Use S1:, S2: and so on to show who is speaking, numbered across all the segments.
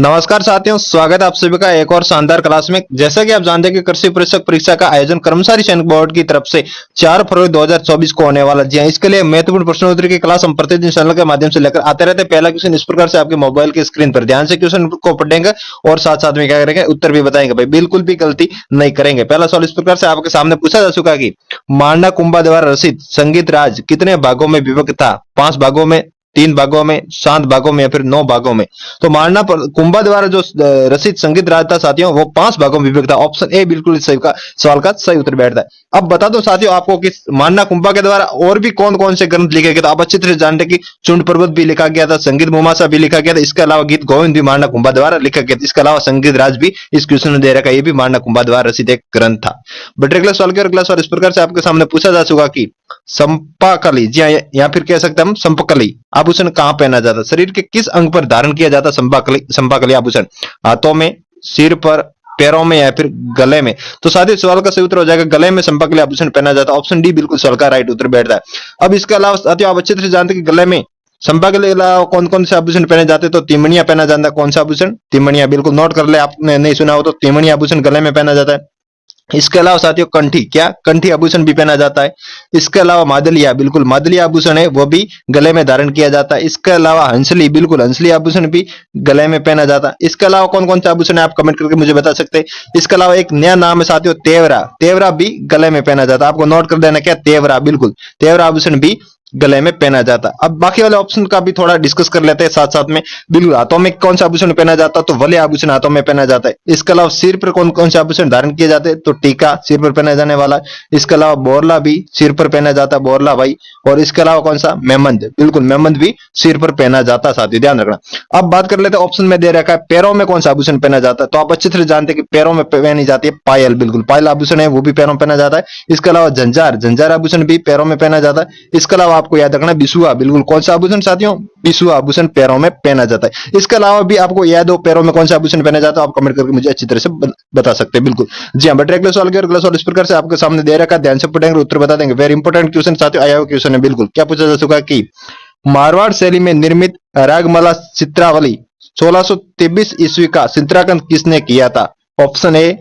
S1: नमस्कार साथियों, स्वागत है आप सभी का एक और शानदार क्लास में। जैसा कि आप जानते हैं कि कृषि परीक्षक परीक्षा का आयोजन कर्मचारी चयन बोर्ड की तरफ से 4 फरवरी 2024 को होने वाला। जी हाँ, इसके लिए महत्वपूर्ण प्रश्नोत्तरी की क्लास हम प्रतिदिन चैनल के माध्यम से लेकर आते रहते हैं। पहला क्वेश्चन इस प्रकार से आपके मोबाइल की स्क्रीन पर ध्यान से क्वेश्चन को पढ़ेंगे और साथ साथ में क्या करेंगे, उत्तर भी बताएंगे। भाई बिल्कुल भी गलती नहीं करेंगे। पहला सवाल इस प्रकार से आपके सामने पूछा जा चुका कि मांडा कुंभा द्वारा रचित संगीत राज कितने भागों में विभक्त था? 5 भागों में, 3 भागों में, 7 भागों में या फिर 9 भागों में? तो मारना कुंभा द्वारा जो रचित संगीत राज था साथियों, वो 5 भागों में विभक्त था। ऑप्शन ए बिल्कुल सही का सवाल का सही उत्तर बैठता है। अब बता दो साथियों आपको कि मारना कुंभा के द्वारा और भी कौन कौन से ग्रंथ लिखे गए। तो आप अच्छी तरह जानते कि चुंड पर्वत भी लिखा गया था, संगीत मुमासा भी लिखा गया था, इसके अलावा गीत गोविंद भी मारना कुंभा द्वारा लिखा गया था, इसके अलावा संगीत राज भी इस क्वेश्चन में दे रखा है, ये भी मारना कुंभा द्वारा रचित एक ग्रंथ था। बट अगला सवाल के अगला सवाल इस प्रकार से आपके सामने पूछा जा चुका कि संपाकली, जी हाँ, या फिर कह सकते हैं हम संपकली आभूषण कहां पहना जाता? शरीर के किस अंग पर धारण किया जाता संपाकली आभूषण? हाथों में, सिर पर, पैरों में या फिर गले में? तो साथ ही सवाल का सही उत्तर हो जाएगा गले में संपाकली आभूषण पहना जाता है। ऑप्शन डी बिल्कुल सवाल का राइट उत्तर बैठता है। अब इसके अलावा साथियों आप अच्छी तरह से जानते हैं कि गले में संपाकली के अलावा कौन कौन से आभूषण पहने जाते? तो तिमणिया पहना जाता है। कौन सा आभूषण? तिमणिया। बिल्कुल नोट कर ले, आपने नहीं सुना हो तो तिमणिया आभूषण गले में पहना जाता है। इसके अलावा साथियों कंठी, क्या कंठी आभूषण भी पहना जाता है। इसके अलावा मादलिया, बिल्कुल मादलिया आभूषण है वो भी गले में धारण किया जाता है। इसके अलावा हंसली, बिल्कुल हंसली आभूषण भी गले में पहना जाता है। इसके अलावा कौन कौन से आभूषण है आप कमेंट करके मुझे बता सकते हैं। इसके अलावा एक नया नाम है साथियों तेवरा, तेवरा भी गले में पहना जाता है। आपको नोट कर देना क्या तेवरा, बिल्कुल तेवरा आभूषण भी गले में पहना जाता। अब बाकी वाले ऑप्शन का भी थोड़ा डिस्कस कर लेते हैं साथ साथ में। बिल्कुल हाथों में कौन सा आभूषण पहना जाता? तो वलय आभूषण हाथों में पहना जाता है। इसके अलावा सिर पर कौन कौन से आभूषण धारण किए जाते हैं? तो टीका सिर पर पहना जाने वाला। इसके अलावा बोरला भी सिर पर पहना जाता है, बोरला भाई। और इसके अलावा कौन सा? मेमंद, बिल्कुल मेमंद भी सिर पर पहना जाता, साथियों ध्यान रखना। अब बात कर लेते हैं ऑप्शन में दे रखा है पैरों में कौन सा आभूषण पहना जाता है। तो आप अच्छी तरह जानते हैं कि पैरों में पहनी जाती है पायल, बिल्कुल पायल आभूषण है वो भी पैरों में पहना जाता है। इसके अलावा झंझार, झंझार आभूषण भी पैरों में पहना जाता है। इसके अलावा आपको याद रखना बिसुआ, बिल्कुल कौन सा आभूषण साथियों? बिसुआ आभूषण पैरों में पहना जाता है। इसके अलावा भी आपको याद हो पैरों में कौन सा आभूषण पहना जाता है, आप कमेंट करके मुझे अच्छी तरह से बता सकते हैं। बिल्कुल जी हाँ। बट अगले सवाल के अगला सवाल इस प्रकार से आपके सामने दे रखा है, ध्यान से पढ़ेंगे उत्तर बता देंगे। वेरी इंपॉर्टेंट क्वेश्चन साथियों, आया हुआ क्वेश्चन है। बिल्कुल क्या पूछा जा चुका है कि मारवाड़ शैली में निर्मित रागमाला चित्रावली 1623 ईस्वी का चित्रांकन किसने किया था? ऑप्शन ए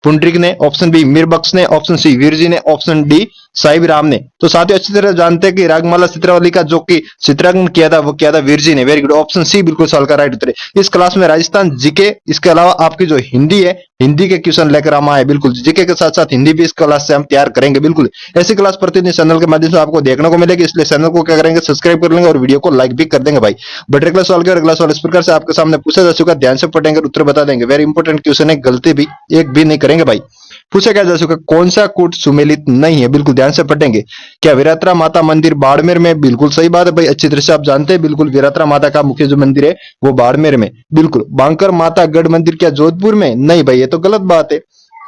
S1: पुंडरीक ने, ऑप्शन बी मीरबख्श ने, ऑप्शन सी वीरजी ने, ऑप्शन डी साहिब राम ने। तो साथियों अच्छी तरह जानते हैं कि रागमाला चित्रावली का जो कि चित्रांकन किया था वो किया था वीरजी ने। वेरी गुड, ऑप्शन सी बिल्कुल सवाल का राइट उत्तर है। इस क्लास में राजस्थान जीके, इसके अलावा आपकी जो हिंदी है, हिंदी के क्वेश्चन लेकर हम आए। बिल्कुल जीके के साथ साथ हिंदी भी इस क्लास से हम तैयार करेंगे। बिल्कुल ऐसी क्लास प्रतिदिन चैनल के माध्यम से आपको देखने को मिलेगी, इसलिए चैनल को क्या करेंगे, सब्सक्राइब कर लेंगे और वीडियो को लाइक भी कर देंगे भाई। बट अगला सवाल के अगला सवाल इस प्रकार से आपके सामने पूछा जा चुका है, ध्यान से पढ़ेंगे उत्तर बता देंगे। वेरी इंपॉर्टेंट क्वेश्चन है, गलती भी एक भी नहीं करेंगे भाई। पूछा क्या जा चुका कौन सा कूट सुमेलित नहीं है? बिल्कुल ध्यान से पढ़ेंगे। क्या वीरात्रा माता मंदिर बाड़मेर में? बिल्कुल सही बात है भाई, अच्छी तरह से आप जानते हैं। बिल्कुल वीरात्रा माता का मुख्य जो मंदिर है वो बाड़मेर में। बिल्कुल बांकर माता गढ़ मंदिर क्या जोधपुर में? नहीं भाई, ये तो गलत बात है।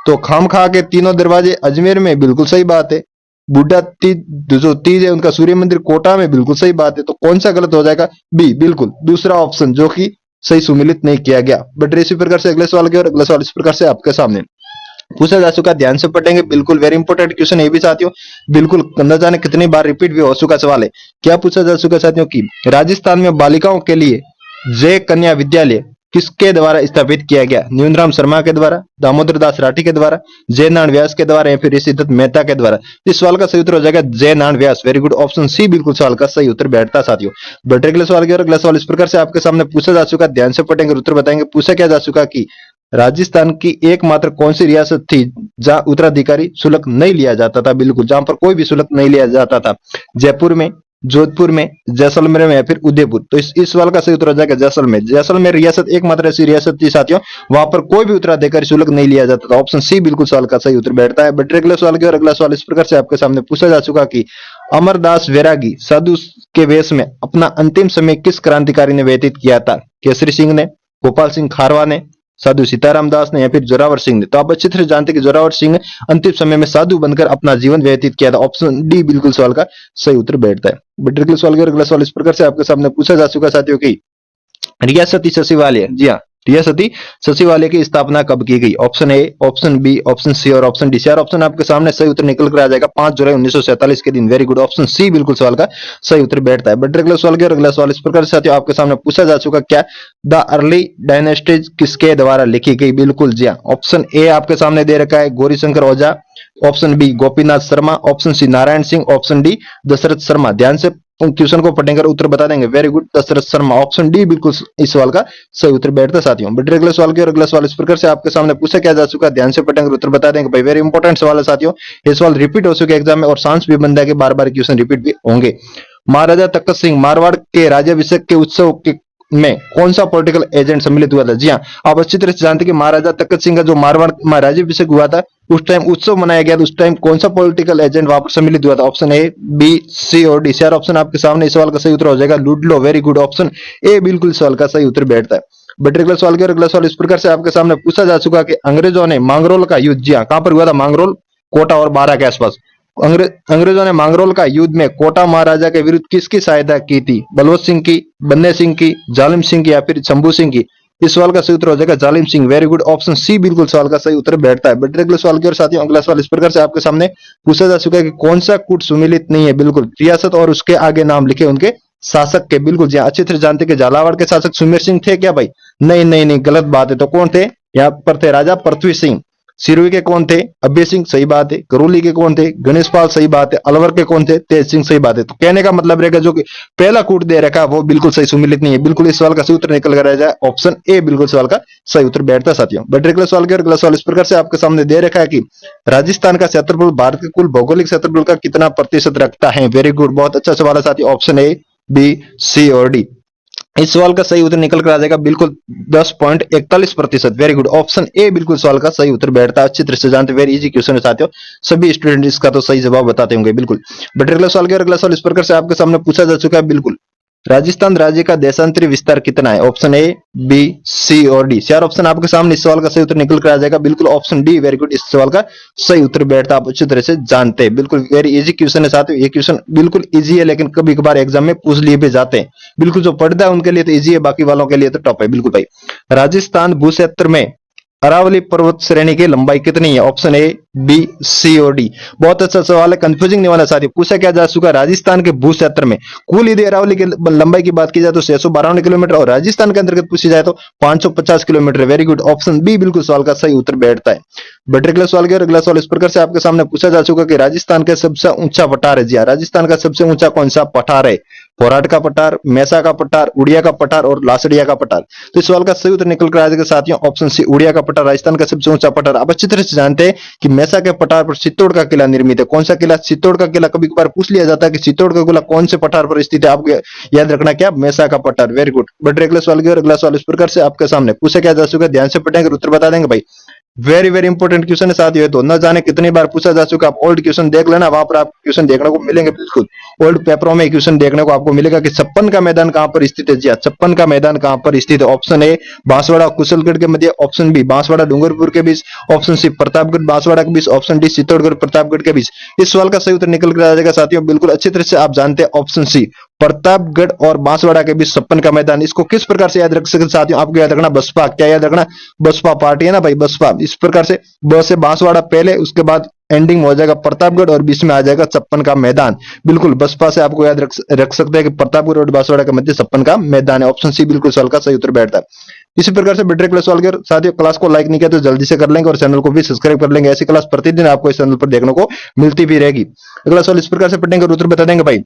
S1: तो खामखा के तीनों दरवाजे अजमेर में? बिल्कुल सही बात है। बुढ़ा तीज जो तीज है उनका सूर्य मंदिर कोटा में? बिल्कुल सही बात है। तो कौन सा गलत हो जाएगा? बी बिल्कुल दूसरा ऑप्शन जो कि सही सुमिलित नहीं किया गया। बट इसी प्रकार से अगले सवाल के और अगला सवाल इस प्रकार से आपके सामने पूछा जा चुका, ध्यान से पढ़ेंगे। बिल्कुल वेरी इंपॉर्टेंट क्वेश्चन है भी साथियों, बिल्कुल न जाने कितनी बार रिपीट भी हो चुका सवाल है। क्या पूछा जा चुका साथियों की राजस्थान में बालिकाओं के लिए जय कन्या विद्यालय किसके द्वारा स्थापित किया गया? न्यूनराम शर्मा के द्वारा, दामोदर दास राठी के द्वारा, जयनारायण व्यास के द्वारा या फिर ऋषिदत्त मेहता के द्वारा? इस सवाल का सही उत्तर हो जाएगा जयनारायण व्यास। वेरी गुड, ऑप्शन सी बिल्कुल सवाल का सही उत्तर बैठता साथियों। बट अगले सवाल के और अगला सवाल इस प्रकार से आपके सामने पूछा जा चुका, ध्यान से पढ़ेंगे उत्तर बताएंगे। पूछा क्या जा चुका कि राजस्थान की एकमात्र कौन सी रियासत थी जहां उत्तराधिकारी शुल्क नहीं लिया जाता था? बिल्कुल जहां पर कोई भी शुल्क नहीं लिया जाता था। जयपुर में, जोधपुर में, जैसलमेर में या फिर उदयपुर? तो इस सवाल का सही उत्तर हो जाएगा जैसलमेर। जैसलमेर रियासत एकमात्र ऐसी रियासत थी साथियों वहां पर कोई भी उत्तराधिकारी शुल्क नहीं लिया जाता था। ऑप्शन सी बिल्कुल सवाल का सही उत्तर बैठता है। बट अगले सवाल के और अगला सवाल इस प्रकार से आपके सामने पूछा जा चुका कि अमरदास वैरागी साधु के वेश में अपना अंतिम समय किस क्रांतिकारी ने व्यतीत किया था? केसरी सिंह ने, गोपाल सिंह खारवा ने, साधु सीताराम दास ने या फिर जोरावर सिंह ने? तो आप अच्छी तरह जानते हैं कि जोरावर सिंह अंतिम समय में साधु बनकर अपना जीवन व्यतीत किया था। ऑप्शन डी बिल्कुल सवाल का सही उत्तर बैठता है। बट अगले सवाल के अगला सवाल इस प्रकार से आपके सामने पूछा जा चुका साथियों की रियासती सचिवालय, जी हाँ, रियासती सचिवालय की स्थापना कब की गई? Option A, option B, option C और ऑप्शन डी। चार ऑप्शन आपके सामने, सही उत्तर निकल कर आ जाएगा 5 जुलाई 1947 के दिन। वेरी गुड, ऑप्शन सी बिल्कुल सवाल का सही उत्तर बैठता है। बट अगला सवाल क्या? अगला सवाल इस प्रकार से साथियों आपके सामने पूछा जा चुका, क्या द अर्ली डायनेस्टीज किसके द्वारा लिखी गई? बिल्कुल जी हाँ, ऑप्शन ए आपके सामने दे रखा है Gaurishankar Ojha, option B Gopinath Sharma, option C Narayan Singh, option D Dashrath Sharma. ध्यान से क्वेश्चन को पढ़ेंगे और उत्तर बता देंगे। Very good, Dashrath Sharma, option D बिल्कुल इस सवाल का सही उत्तर बैठता है साथियों। बट अगले सवाल की और अगला सवाल इस प्रकार से आपके सामने पूछा क्या जा चुका है, ध्यान से पढ़ेंगे और उत्तर बता देंगे भाई। वेरी इंपॉर्टेंट सवाल है साथियों, ये सवाल रिपीट हो चुके एग्जाम में और चांस भी बनता है कि बार बार क्वेश्चन रिपीट भी होंगे। महाराजा तख्त सिंह मारवाड़ के राज्याभिषेक के उत्सव के में कौन सा पॉलिटिकल एजेंट सम्मिलित हुआ था? जी हाँ, आप अच्छी तरह से जानते हैं कि महाराजा तख्त सिंह का जो मारवाड़ में राज्याभिषेक हुआ था, उस टाइम उत्सव मनाया गया था, उस टाइम कौन सा पॉलिटिकल एजेंट वहां पर सम्मिलित हुआ था? ऑप्शन ए, बी, सी और डी। चार ऑप्शन आपके सामने, इस सवाल का सही उत्तर हो जाएगा Ludlow. Very good, option A बिल्कुल इस सवाल का सही उत्तर बैठता है। बट अगला सवाल क्या? अगला सवाल इस प्रकार से आपके सामने पूछा जा चुका कि अंग्रेजों ने मांगरोल का युद्ध, जी हाँ, कहां पर हुआ था? मांगरोल, कोटा और बारा के आसपास। अंग्रेजों ने मांगरोल का युद्ध में कोटा महाराजा के विरुद्ध किसकी सहायता की थी? बलवंत सिंह की, बन्ने सिंह की, जालिम सिंह की या फिर शंभू सिंह की? इस सवाल का सही उत्तर हो जाएगा Zalim Singh. Very good, option C बिल्कुल सवाल का सही उत्तर बैठता है। बट अगले सवाल की और साथियों अगला सवाल इस प्रकार से आपके सामने पूछा जा चुका है कि कौन सा कूट सुमिलित नहीं है? बिल्कुल, रियासत और उसके आगे नाम लिखे उनके शासक के। बिल्कुल जी, अच्छी तरह जानते कि झालावाड़ के शासक सुमेर सिंह थे क्या भाई? नहीं नहीं नहीं, गलत बात है। तो कौन थे? यहाँ पर थे राजा पृथ्वी सिंह। सिरोही के कौन थे? अभय सिंह, सही बात है। करौली के कौन थे? गणेश पाल, सही बात है। अलवर के कौन थे? तेज सिंह, सही बात है। तो कहने का मतलब रहेगा जो कि पहला कूट दे रखा वो बिल्कुल सही सुमिलित नहीं है। बिल्कुल इस सवाल का सही उत्तर निकल कर आ जाए ऑप्शन ए बिल्कुल सवाल का सही उत्तर बैठता है साथियों। बट अगला सवाल क्या? अगला सवाल इस प्रकार से आपके सामने दे रखा है कि राजस्थान का क्षेत्रफल भारत के कुल भौगोलिक क्षेत्रफल का कितना प्रतिशत रखता है? वेरी गुड, बहुत अच्छा सवाल है साथियों। ऑप्शन ए, बी, सी और डी। इस सवाल का सही उत्तर निकल कर आ जाएगा बिल्कुल 10.41%। वेरी गुड, ऑप्शन ए बिल्कुल सवाल का सही उत्तर बैठता है। अच्छी तरह से जानते, वेरी इजी क्वेश्चन है साथियों, सभी स्टूडेंट इसका तो सही जवाब बताते होंगे बिल्कुल। बट अगला सवाल क्या? अगला सवाल इस प्रकार से आपके सामने पूछा जा चुका है बिल्कुल, राजस्थान राज्य का देशांतरी विस्तार कितना है? ऑप्शन ए, बी, सी और डी। चार ऑप्शन आपके सामने, इस सवाल का सही उत्तर निकल कर आ जाएगा बिल्कुल ऑप्शन डी। वेरी गुड, इस सवाल का सही उत्तर बैठता आप अच्छी तरह से जानते हैं। बिल्कुल वेरी इजी क्वेश्चन है साथियों, ये क्वेश्चन बिल्कुल इजी है लेकिन कभी कभार एग्जाम में पूछ लिए भी जाते हैं। बिल्कुल जो पढ़ता है उनके लिए तो इजी है, बाकी वालों के लिए तो टफ है। बिल्कुल भाई, राजस्थान भू क्षेत्र में अरावली पर्वत श्रेणी की लंबाई कितनी है? ऑप्शन ए, बी, सी और डी। बहुत अच्छा सवाल है, कंफ्यूजिंग नहीं वाला साथियों। पूछा क्या जा चुका है, राजस्थान के भू क्षेत्र में कुल यदि अरावली की लंबाई की बात की जाए तो 652 किलोमीटर और राजस्थान के अंतर्गत पूछी जाए तो 550 kilometre. Very good, option B बिल्कुल सवाल का सही उत्तर बैठता है। बट अगला सवाल क्या? अगला सवाल इस प्रकार से आपके सामने पूछा जा चुका कि राजस्थान का सबसे ऊंचा पठार है। जी हाँ, राजस्थान का सबसे ऊंचा कौन सा पठार है? फोराट का पठार, मैसा का पठार, उड़िया का पठार और लासड़िया का पठार। तो इस सवाल का सही उत्तर निकल कर आ जाएगा साथियों ऑप्शन सी, उड़िया का पठार राजस्थान का सबसे ऊंचा पठार। आप अच्छी तरह से जानते हैं कि मैसा के पठार पर चित्तौड़ का किला निर्मित है। कौन सा किला? चित्तौड़ का किला। कभी कभार पूछ लिया जाता है कि चित्तौड़ का किला कौन से पठार पर स्थित है, आपको याद रखना क्या? मैसा का पठार। Very good. बट अगला सवाल क्या? अगला सवाल इस प्रकार से आपके सामने पूछा क्या जा चुका है, ध्यान से पढ़ेंगे उत्तर बता देंगे भाई। वेरी वेरी इंपॉर्टेंट क्वेश्चन है साथियों, तो न जाने कितनी बार पूछा जा चुका। आप ओल्ड क्वेश्चन देख लेना, वहां पर आपको क्वेश्चन देखने को मिलेंगे। बिल्कुल ओल्ड पेपरों में क्वेश्चन देखने को आपको मिलेगा कि छप्पन का मैदान कहां पर स्थित है? जी हाँ, छप्पन का मैदान कहां पर स्थित है? ऑप्शन ए, बांसवाड़ा कुशलगढ़ के मध्य, ऑप्शन बी, बांसवाड़ा डूंगरपुर के बीच, ऑप्शन सी, प्रतापगढ़ बांसवाड़ा के बीच, ऑप्शन डी, चित्तौड़गढ़ प्रतापगढ़ के बीच। इस सवाल का सही उत्तर निकल कर आ जाएगा साथियों बिल्कुल अच्छी तरह से आप जानते हैं ऑप्शन सी, प्रतापगढ़ और बांसवाड़ा के बीच छप्पन का मैदान। इसको किस प्रकार से याद रख सकते साथियों? आपको याद रखना बसपा। क्या याद रखना? बसपा पार्टी है ना भाई, बसपा। इस प्रकार से ब से बांसवाड़ा पहले, उसके बाद एंडिंग हो जाएगा प्रतापगढ़ और बीच में आ जाएगा छप्पन का मैदान। बिल्कुल बसपा से आपको याद रख सकते हैं कि प्रतापगढ़ और बांसवाड़ा के मध्य छप्पन का मैदान है। ऑप्शन सी बिल्कुल सवाल का सही उत्तर बैठता है। इसी प्रकार से बेटर क्लास सवाल के साथियों, क्लास को लाइक नहीं किया तो जल्दी से कर लेंगे और चैनल को भी सब्सक्राइब कर लेंगे। ऐसी क्लास प्रतिदिन आपको इस चैनल पर देखने को मिलती भी रहेगी। अगला सवाल इस प्रकार से पढ़ेंगे और उत्तर बता देंगे भाई।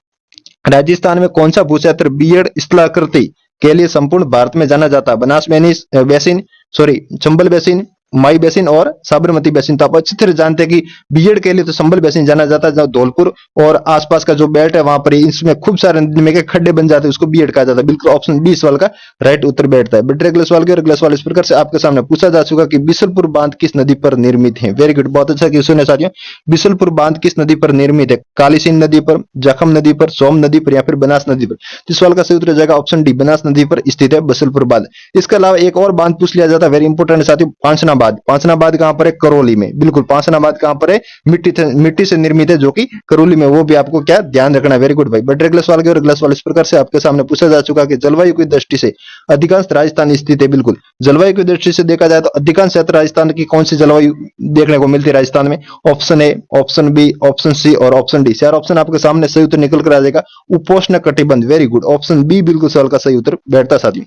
S1: राजस्थान में कौन सा भू क्षेत्र बीएड स्थलाकृति के लिए संपूर्ण भारत में जाना जाता है? बनास बेसिन, चंबल बेसिन, माई बेसिन और साबरमती बेसिन। तो आप अच्छी तरह जानते हैं कि बीएड के लिए तो संबल बेसिन जाना जाता है, जहां धौलपुर और आसपास का जो बेल्ट है वहां पर इसमें खूब सारे नदी में के खड्डे बन जाते हैं, उसको बीएड कहा जाता है। बिल्कुल ऑप्शन बी सवाल का राइट उत्तर बैठता है। बट अगले सवाल के अगला सवाल इस प्रकार से आपके सामने पूछा जा चुका कि बिशलपुर बांध किस नदी पर निर्मित है? वेरी गुड, बहुत अच्छा क्वेश्चन है साथियों। बिशलपुर बांध किस नदी पर निर्मित है? काली सिंध नदी पर, जखम नदी पर, सोम नदी पर या फिर बनास नदी पर? इस सवाल का सही उत्तर जाएगा ऑप्शन डी, बनास नदी पर स्थित है बिशलपुर बांध। इसके अलावा एक और बांध पूछ लिया जाता है, वेरी इंपॉर्टेंट साथियों, पांचना पांचनाबाद। पांचनाबाद कहां पर है? करौली में। बिल्कुल, पांचनाबाद कहां पर है? मिट्टी से निर्मित है, जो कि करौली में, वो भी आपको क्या ध्यान रखना है। वेरी गुड भाई। बट अगला सवाल अगला सवाल इस प्रकार से आपके सामने पूछा जा चुका कि जलवायु की दृष्टि से अधिकांश राजस्थान स्थित है। बिल्कुल, जलवायु की दृष्टि से देखा जाए तो अधिकांश क्षेत्र राजस्थान की कौन सी जलवायु देखने को मिलती है राजस्थान में? Option A, option B, option C और ऑप्शन डी। चार ऑप्शन आपके सामने, सही उत्तर निकल कर आ जाएगा उपोष्ण कटिबंध। वेरी गुड, ऑप्शन बी बिल्कुल सवाल का सही उत्तर बैठता साथियों।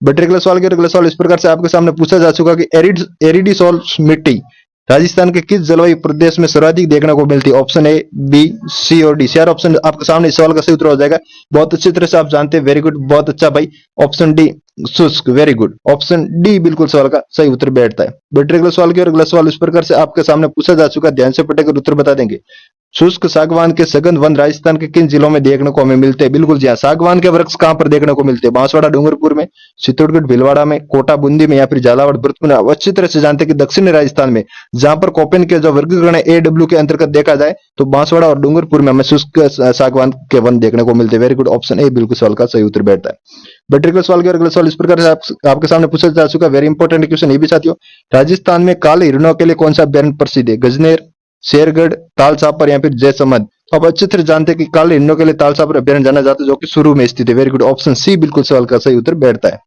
S1: बट अगला सवाल इस प्रकार से आपके सामने पूछा जा चुका कि एरिडिसोल मिट्टी राजस्थान के किस जलवायु प्रदेश में सर्वाधिक देखने को मिलती है? ऑप्शन ए, बी, सी और डी। चार ऑप्शन आपके सामने, इस सवाल का सही उत्तर हो जाएगा। बहुत अच्छी तरह से आप जानते हैं, वेरी गुड, बहुत अच्छा भाई। ऑप्शन डी शुष्क, वेरी गुड, ऑप्शन डी बिल्कुल सवाल का सही उत्तर बैठता है। बट अगला सवाल इस प्रकार से आपके सामने पूछा जा चुका, ध्यान से पढ़कर उत्तर बता देंगे। शुष्क सागवान के सघन वन राजस्थान के किन जिलों में देखने को हमें मिलते हैं? बिल्कुल जी हाँ, सागवान के वृक्ष कहां पर देखने को मिलते हैं? बांसवाड़ा डूंगरपुर में, चित्तौड़गढ़ भीलवाड़ा में, कोटा बूंदी में या फिर झालावाड़ भरतपुर में। आप अच्छी तरह से जानते हैं कि दक्षिणी राजस्थान में, जहां पर कोपेन के जो वर्गीकरण है AW के अंतर्गत देखा जाए तो बांसवाड़ा और डूंगरपुर में हमें शुष्क सागवान के वन देखने को मिलते हैं। वेरी गुड, ऑप्शन ए बिल्कुल सवाल का सही उत्तर बैठता है। बट अगला सवाल इस प्रकार से आपके सामने पूछा जा चुका, वेरी इंपॉर्टेंट क्वेश्चन ये भी साथियों। राजस्थान में काले हिरणों के लिए कौन सा अभ्यारण्य प्रसिद्ध है? गजनेर, शेरगढ़, तालसापर या फिर जयसमंद। अब अच्छी तरह जानते हैं कि काले हिरणों के लिए तालसापर अभ्यारण्य जाना जाता है, जो कि शुरू में स्थित है। वेरी गुड, ऑप्शन सी बिल्कुल सवाल का सही उत्तर बैठता है।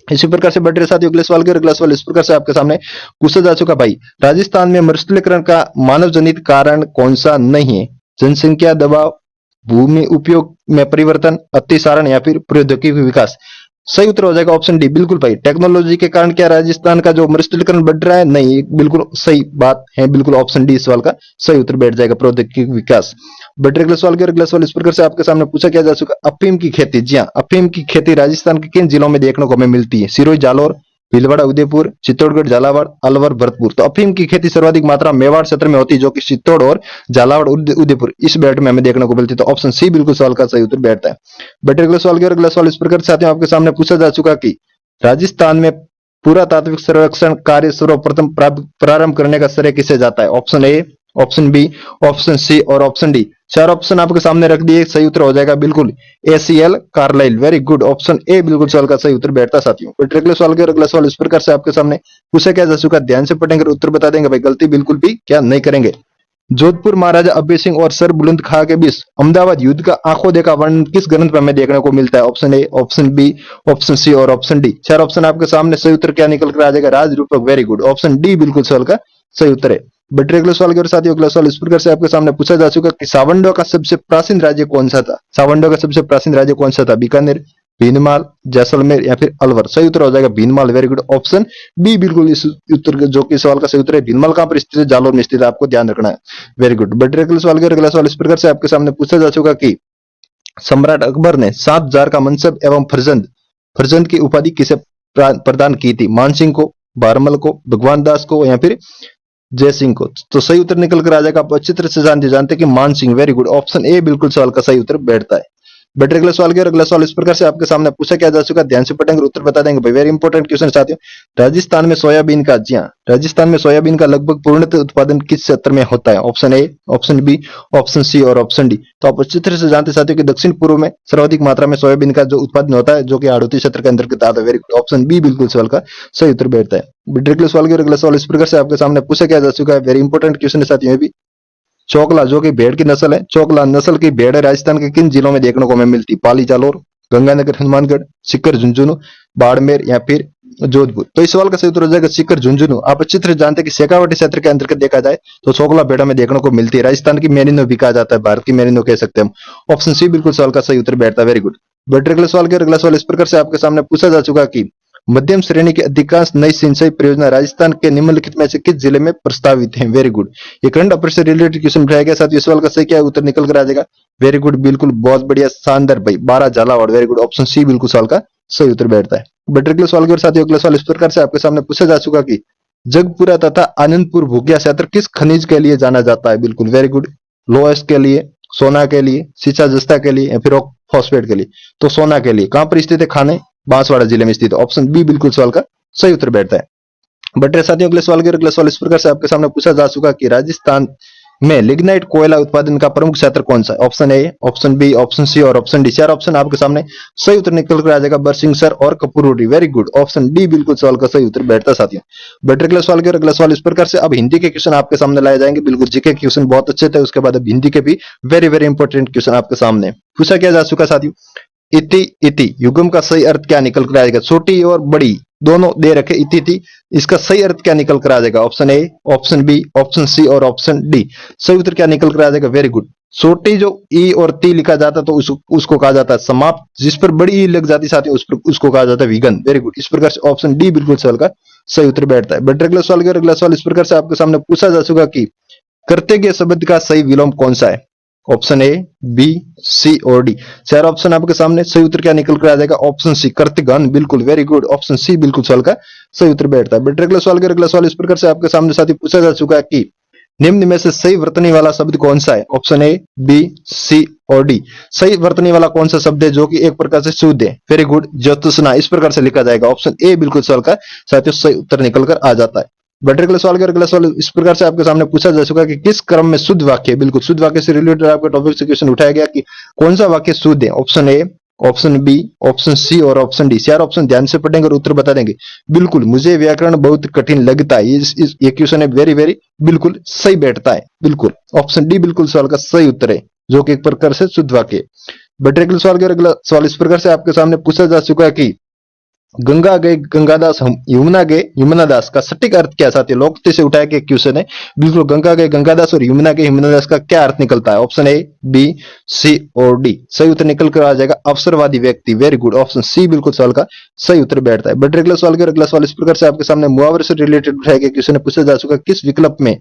S1: इसी प्रकार से बढ़ रहे साथियों, अगला सवाल इस प्रकार से आपके सामने पूछा जा चुका, भाई राजस्थान में मरुस्थलीकरण का मानव जनित कारण कौन सा नहीं है? जनसंख्या दबाव, भूमि उपयोग में परिवर्तन, अतिसारण या फिर प्रौद्योगिकी विकास। सही उत्तर हो जाएगा ऑप्शन डी। बिल्कुल भाई, टेक्नोलॉजी के कारण क्या राजस्थान का जो मरुस्थलीकरण बढ़ रहा है? नहीं, बिल्कुल सही बात है। बिल्कुल ऑप्शन डी सवाल का सही उत्तर बैठ जाएगा, प्रौद्योगिकी विकास। बट अगला सवाल इस प्रकार से आपके सामने पूछा क्या जा चुका, अफीम की खेती। जी हाँ, अफीम की खेती राजस्थान के किन जिलों में देखने को हमें मिलती है? सिरोही, जालोर, भीलवाड़ा, उदयपुर, चित्तौड़गढ़, झालावाड़, अलवर, भरतपुर। तो अफीम की खेती सर्वाधिक मात्रा मेवाड़ क्षेत्र में होती है, जो कि चित्तौड़ और झालावाड़, उदयपुर इस बेल्ट में हमें देखने को मिलती है। तो ऑप्शन सी बिल्कुल सवाल का सही उत्तर बैठता है। बट अगला सवाल इस प्रकार से आपके सामने पूछा जा चुका कि राजस्थान में पुरातात्विक सर्वेक्षण कार्य सर्वप्रथम प्रारंभ करने का श्रेय किसे जाता है? Option A, option B, option C और ऑप्शन डी। चार ऑप्शन आपके सामने रख दिए, सही उत्तर हो जाएगा बिल्कुल ACL Carlyle. Very good, option A बिल्कुल सवाल का सही उत्तर बैठता साथियों। अगला सवाल इस प्रकार से आपके सामने पूछा क्या जा चुका, ध्यान से पढ़ेंगे उत्तर बता देंगे भाई, गलती बिल्कुल भी क्या नहीं करेंगे। जोधपुर महाराजा अभय सिंह और सर बुलंद खां के बीच अहमदाबाद युद्ध का आंखों देखा वर्णन किस ग्रंथ में हमें देखने को मिलता है? Option A, option B, option C और ऑप्शन डी। चार ऑप्शन आपके सामने, सही उत्तर क्या निकल कर आ जाएगा? Rajrupak. Very good, option D बिल्कुल सवाल का सही उत्तर है। बट अगला सवाल इस प्रकार से आपके सामने पूछा जा चुका कि सावंडों का सबसे प्राचीन राज्य कौन सा था? सावंडों का सबसे प्राचीन राज्य कौन सा था? बीकानेर, भीनमाल, जैसलमेर या फिर अलवर। सही उत्तर हो जाएगा Bhinmal. Very good, option B बिल्कुल इस उत्तर जो कि सवाल का सही उत्तर है। भीनमाल कहां पर स्थित है? जालोर में स्थित है, आपको ध्यान रखना है। Very good. बट अगला सवाल इस प्रकार से आपके सामने पूछा जा चुका कि सम्राट अकबर ने 7 जार का मनसब एवं फरजंद की उपाधि किसे प्रदान की थी? मानसिंह को, बारमल को, भगवान दास को या फिर जय सिंह को। तो सही उत्तर निकल कर आ जाएगा, आप अच्छी तरह से जानते कि मान Singh. Very good, option A बिल्कुल सवाल का सही उत्तर बैठता है। बट अगला सवाल इस प्रकार से आपके सामने पूछा क्या जा चुका, ध्यान से पढ़ेंगे उत्तर बता देंगे भाई। वेरी इंपॉर्टेंट क्वेश्चन साथियों। राजस्थान में सोयाबीन का, जी हाँ, राजस्थान में सोयाबीन का लगभग पूर्णतः उत्पादन किस क्षेत्र में होता है? Option A, option B, option C और ऑप्शन डी। तो आप अच्छी तरह से जानते साथियों कि दक्षिण पूर्व में सर्वाधिक मात्रा में सोयाबीन का जो उत्पादन होता है, जो कि हाड़ौती क्षेत्र के अंतर्गत आता है। वेरी गुड, ऑप्शन बी बिल्कुल सवाल का सही उत्तर बैठता है। अगला सवाल इस प्रकार से आपके सामने पूछा क्या जा चुका है, वेरी इंपॉर्टेंट क्वेश्चन है साथियों ये भी। चोकला जो कि भेड़ की नस्ल है, चोकला नस्ल की भेड़ है राजस्थान के किन जिलों में देखने को हमें मिलती? पाली, जालोर, गंगानगर, हनुमानगढ़, सीकर, झुंझुनू, बाड़मेर या फिर जोधपुर। तो इस सवाल का सही उत्तर हो जाएगा सीकर, झुंझुनू। आप अच्छी तरह जानते हैं कि शेखावाटी क्षेत्र के अंतर्गत देखा जाए तो चोकला भेड़ा में देखने को मिलती है। राजस्थान की मेरिनो भी कहा जाता है, भारत की मेरिनो कह सकते हैं हम। ऑप्शन सी बिल्कुल सवाल का सही उत्तर बैठता है। Very good. बट अगला सवाल इस प्रकार से आपके सामने पूछा जा चुका कि मध्यम श्रेणी की अधिकांश नई सिंचाई परियोजना राजस्थान के निम्नलिखित में से किस जिले में प्रस्तावित है? Very good. ये करंट अफेयर से रिलेटेड क्वेश्चन उठाया गया साथ। इस सवाल का सही क्या उत्तर निकल कर आ जाएगा? वेरी गुड, बिल्कुल बहुत बढ़िया, शानदार भाई, 12 Jhalawar. Very good, option C बिल्कुल सवाल का सही उत्तर बैठता है। बट अगले सवाल के साथ अगला सवाल इस प्रकार से आपके सामने पूछा जा चुका कि जगपुरा तथा आनंदपुर भूकिया क्षेत्र किस खनिज के लिए जाना जाता है? बिल्कुल, वेरी गुड। लोएस के लिए, सोना के लिए, सीसा जस्ता के लिए या फिर रॉक फॉस्फेट के लिए? तो सोना के लिए। कहां पर स्थित है? खाने, बांसवाड़ा जिले में स्थित है। ऑप्शन बी बिल्कुल सवाल का सही उत्तर बैठता है। बट साथियों अगले सवाल इस प्रकार से आपके सामने पूछा जा चुका कि राजस्थान में लिग्नाइट कोयला उत्पादन का प्रमुख क्षेत्र कौन सा है? Option A, option B, option C और ऑप्शन डी। चार ऑप्शन आपके सामने, सही उत्तर निकल कर आ जाएगा बरसिंहसर और कपूरहोड़ी। वेरी गुड, ऑप्शन डी बिल्कुल सवाल का सही उत्तर बैठता है साथियों। बेटर अगला सवाल के, अगला सवाल इस प्रकार से, अब हिंदी के क्वेश्चन आपके सामने लाए जाएंगे। बिल्कुल जीके के क्वेश्चन बहुत अच्छे थे, उसके बाद अब हिंदी के भी वेरी वेरी इंपॉर्टेंट क्वेश्चन आपके सामने पूछा क्या जा चुका साथियों। इति इति युग्म का सही अर्थ क्या निकल कर आएगा? छोटी और बड़ी दोनों दे रखे इति इति, इसका सही अर्थ क्या निकल कर आ जाएगा? Option A, option B, option C और ऑप्शन डी। सही उत्तर क्या निकल कर आ जाएगा? Very good. छोटी जो ई और ती लिखा जाता तो उसको कहा जाता है समाप्त, जिस पर बड़ी ई लग जाती साथ ही उसको कहा जाता है विगन। वेरी गुड, इस प्रकार से ऑप्शन डी बिल्कुल सवाल का सही उत्तर बैठता है। बेटर अगला सवाल, अगला सवाल इस प्रकार से आपके सामने पूछा जा चुका कि कृतज्ञ शब्द का सही विलोम कौन सा है? ऑप्शन ए, बी, सी और डी। चार ऑप्शन आपके सामने, सही उत्तर क्या निकल कर आ जाएगा? ऑप्शन सी, कृतघ्न। बिल्कुल वेरी गुड, ऑप्शन सी बिल्कुल सवाल का सही उत्तर बैठता है। बेटर अगला सवाल, अगला सवाल इस प्रकार से आपके सामने साथी पूछा जा चुका है कि निम्न में से सही वर्तनी वाला शब्द कौन सा है? ऑप्शन ए, बी, सी और डी। सही वर्तनी वाला कौन सा शब्द है जो कि एक प्रकार से शुद्ध है? वेरी गुड, ज्योत्सना, इस प्रकार से लिखा जाएगा। ऑप्शन ए बिल्कुल सवाल का साथियों सही उत्तर निकल कर आ जाता है। बेटर अगला सवाल, अगला सवाल इस प्रकार से आपके सामने पूछा जा चुका है कि किस क्रम में शुद्ध वाक्य, बिल्कुल शुद्ध वाक्य से रिलेटेड आपके टॉपिक से क्वेश्चन उठाया गया कि कौन सा वाक्य शुद्ध है? Option A, option B, option C और ऑप्शन डी। चार ऑप्शन ध्यान से पढ़ेंगे और उत्तर बता देंगे। बिल्कुल, मुझे व्याकरण बहुत कठिन लगता है, ये क्वेश्चन है वेरी वेरी बिल्कुल सही बैठता है। बिल्कुल ऑप्शन डी बिल्कुल सवाल का सही उत्तर है, जो कि एक प्रकार से शुद्ध वाक्य। बेटर अगला सवाल, अगला सवाल इस प्रकार से आपके सामने पूछा जा चुका है कि गंगा गए गंगादास, यमुना गए यमुनादास का सटीक अर्थ क्या? साथी लोकते से उठाया गया क्वेश्चन है। बिल्कुल, गंगा गए गंगादास और यमुना गए यमुनादास का क्या अर्थ निकलता है? ऑप्शन ए, बी, सी और डी। सही उत्तर निकल कर आ जाएगा अवसरवादी व्यक्ति। वेरी गुड, ऑप्शन सी बिल्कुल सवाल का सही उत्तर बैठता है। बेटर अगला सवाल, अगला सवाल इस प्रकार से आपके सामने मुहावरे से रिलेटेड उठाया गया क्वेश्चन पूछा जा चुका, किस विकल्प में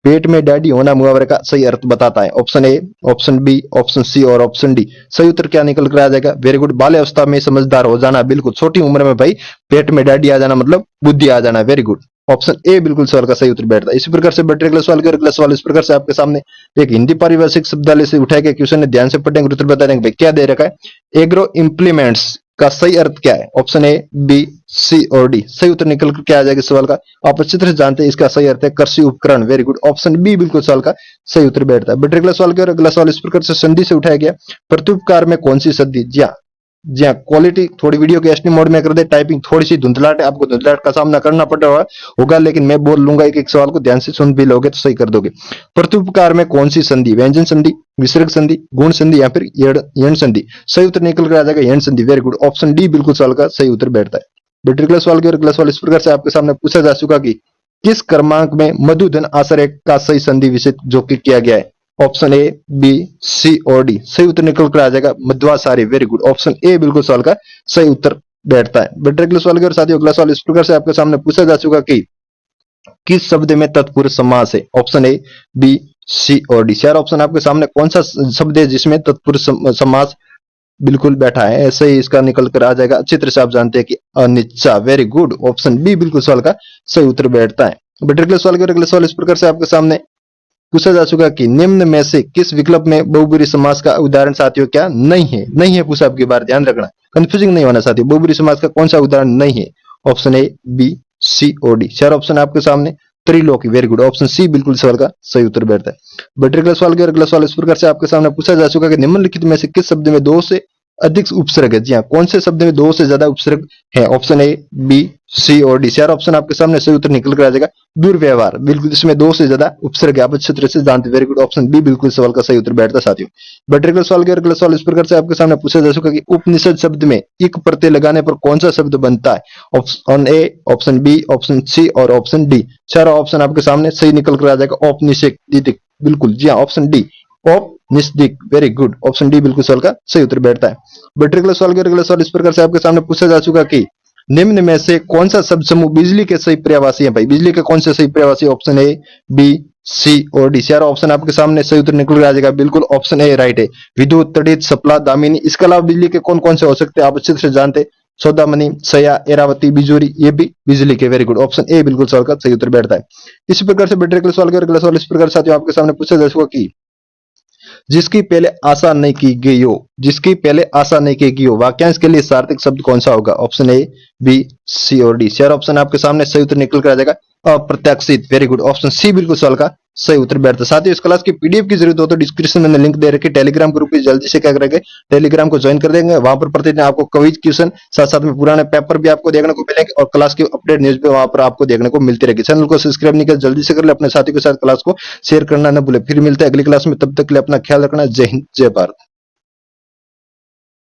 S1: पेट में डैडी होना मुहावरे का सही अर्थ बताता है? Option A, option B, option C और ऑप्शन डी। सही उत्तर क्या निकल कर आ जाएगा? वेरी गुड, बाल्यावस्था में समझदार हो जाना। बिल्कुल, छोटी उम्र में भाई पेट में डैडी आ जाना मतलब बुद्धि आ जाना। वेरी गुड, ऑप्शन ए बिल्कुल सवाल का सही उत्तर बैठता है। इसी प्रकार से बेटर अगला सवाल, अगला सवाल इस प्रकार से आपके सामने एक हिंदी पारिभाषिक शब्दालय से उठाया गया क्वेश्चन है। ध्यान से पढ़ेंगे, उत्तर बता देंगे। क्या दे रखा है? एग्रो इम्प्लीमेंट्स का सही अर्थ क्या है? ऑप्शन ए, बी, सी और डी। सही उत्तर निकल कर क्या आ जाएगा सवाल का? आप अच्छी तरह से जानते हैं इसका सही अर्थ है कृषि उपकरण। वेरी गुड, ऑप्शन बी बिल्कुल सवाल का सही उत्तर बैठता है। बेटर अगला सवाल, अगला सवाल इस प्रकार से संधि से उठाया गया, प्रत्युपकार में कौन सी संधि? जी हाँ, क्वालिटी थोड़ी वीडियो के एसडी मोड में कर दे, टाइपिंग थोड़ी सी धुंधलाट है, आपको धुंधलाट का सामना करना पड़ रहा होगा, लेकिन मैं बोल लूंगा एक एक सवाल को ध्यान से सुन भी लोगे तो सही कर दोगे। प्रत्युपकार में कौन सी संधि? व्यंजन संधि, विसर्ग संधि, गुण संधि या फिर यण संधि। सही उत्तर निकल कर आ जाएगा यण संधि। वेरी गुड, ऑप्शन डी बिल्कुल सवाल का सही उत्तर बैठता है। बेटर अगला सवाल, अगला सवाल इस प्रकार से आपके सामने पूछा जा चुका कि किस क्रमांक में मधुधन आश्रय का सही संधि विषय जो कि किया गया है? ऑप्शन ए, बी, सी और डी। सही उत्तर निकल कर आ जाएगा Madhvacharya. Very good, option A बिल्कुल सवाल का सही उत्तर बैठता है। बेटर अगला सवाल के साथियों, अगला सवाल इस प्रकार से आपके सामने पूछा जा चुका कि किस शब्द में तत्पुरुष समास है? ऑप्शन ए, बी, सी और डी। चार ऑप्शन आपके सामने, कौन सा शब्द है जिसमें तत्पुरुष समास बिल्कुल बैठा है? ऐसे ही इसका निकल कर आ जाएगा। अच्छी तरह से आप जानते हैं कि अनिच्छा। वेरी गुड, ऑप्शन बी बिल्कुल सवाल का सही उत्तर बैठता है। बेटर अगला सवाल, अगला सवाल इस प्रकार से आपके सामने पूछा जा चुका कि निम्न में से किस विकल्प में बहुब्रीहि समास का उदाहरण साथियों क्या नहीं है? नहीं है पूछा, आपकी बार ध्यान रखना, कंफ्यूजिंग नहीं होना साथियों। बहुब्रीहि समास का कौन सा उदाहरण नहीं है? ऑप्शन ए, बी, सी और डी। चार ऑप्शन आपके सामने, त्रिलोकी। वेरी गुड, ऑप्शन सी बिल्कुल सवाल का सही उत्तर बैठता है। बेटर अगला सवाल, अगला सवाल इस प्रकार से आपके सामने पूछा जा चुका कि निम्नलिखित में से किस शब्द में दो से अधिक उपसर्ग है? जी हाँ, कौन से शब्द में दो से ज्यादा उपसर्ग है? ऑप्शन ए, बी, सी और डी। चार ऑप्शन आपके सामने, सही उत्तर निकल कर आ जाएगा दुर्व्यवहार। बिल्कुल, इसमें दो से ज्यादा उपसर्ग है, आप अच्छी तरह से जानते। वेरी गुड, ऑप्शन बी बिल्कुल सवाल का सही उत्तर बैठता साथियों। बेटर अगला सवाल, अगला सवाल इस प्रकार से आपके सामने पूछा जा चुका कि उपनिषद शब्द में इक प्रत्यय लगाने पर कौन सा शब्द बनता है? Option A, option B, option C और ऑप्शन डी। चारों ऑप्शन आपके सामने सही निकल कर आ जाएगा औपनिषदिक। बिल्कुल जी हाँ, ऑप्शन डी औपनिषदिक। वेरी गुड, ऑप्शन डी बिल्कुल सवाल का सही उत्तर बैठता है। बेटर अगला सवाल, अगला सवाल इस प्रकार से आपके सामने पूछा जा चुका कि निम्न में से कौन सा शब्द समूह बिजली के सही पर्यायवाची है? भाई बिजली के कौन से सही पर्यायवाची? ऑप्शन ए, बी, सी और डी। चार ऑप्शन आपके सामने, सही उत्तर निकल आ जाएगा बिल्कुल ऑप्शन ए राइट है। विद्युत, तड़ित, सपला, दामिनी। इसके अलावा बिजली के कौन कौन से हो सकते हैं आप अच्छे से जानते? सौदामणि, सया, एरावती, बिजूरी, ये भी बिजली के। वेरी गुड, ऑप्शन ए बिल्कुल सवाल का सही उत्तर बैठता है। इसी प्रकार से बेटर अगला सवाल इस प्रकार साथियों आपके सामने पूछा जा चुका कि जिसकी पहले आशा नहीं की गई हो, जिसकी पहले आशा नहीं की गई हो, वाक्यांश के लिए सार्थक शब्द कौन सा होगा? ऑप्शन ए, बी, सी और डी। चार ऑप्शन आपके सामने, सही उत्तर निकल कर आ जाएगा अप्रत्याशित। वेरी गुड, ऑप्शन सी बिल्कुल सवाल का सही उत्तर बैठता। साथ ही इस क्लास की पीडीएफ की जरूरत हो तो डिस्क्रिप्शन में लिंक दे रखी टेलीग्राम ग्रुप की जल्दी से क्या करेंगे टेलीग्राम को ज्वाइन कर देंगे। वहां पर प्रतिदिन आपको क्विज क्वेश्चन साथ साथ में पुराने पेपर भी आपको देखने को मिलेंगे और क्लास की अपडेट न्यूज भी वहां पर आपको देखने को मिलती रहेगी। चैनल को सब्सक्राइब नहीं किया जल्दी से कर ले, अपने साथी के साथ क्लास को शेयर करना न भूले। फिर मिलते हैं अगली क्लास में, तब तक के लिए अपना ख्याल रखना। जय हिंद जय भारत।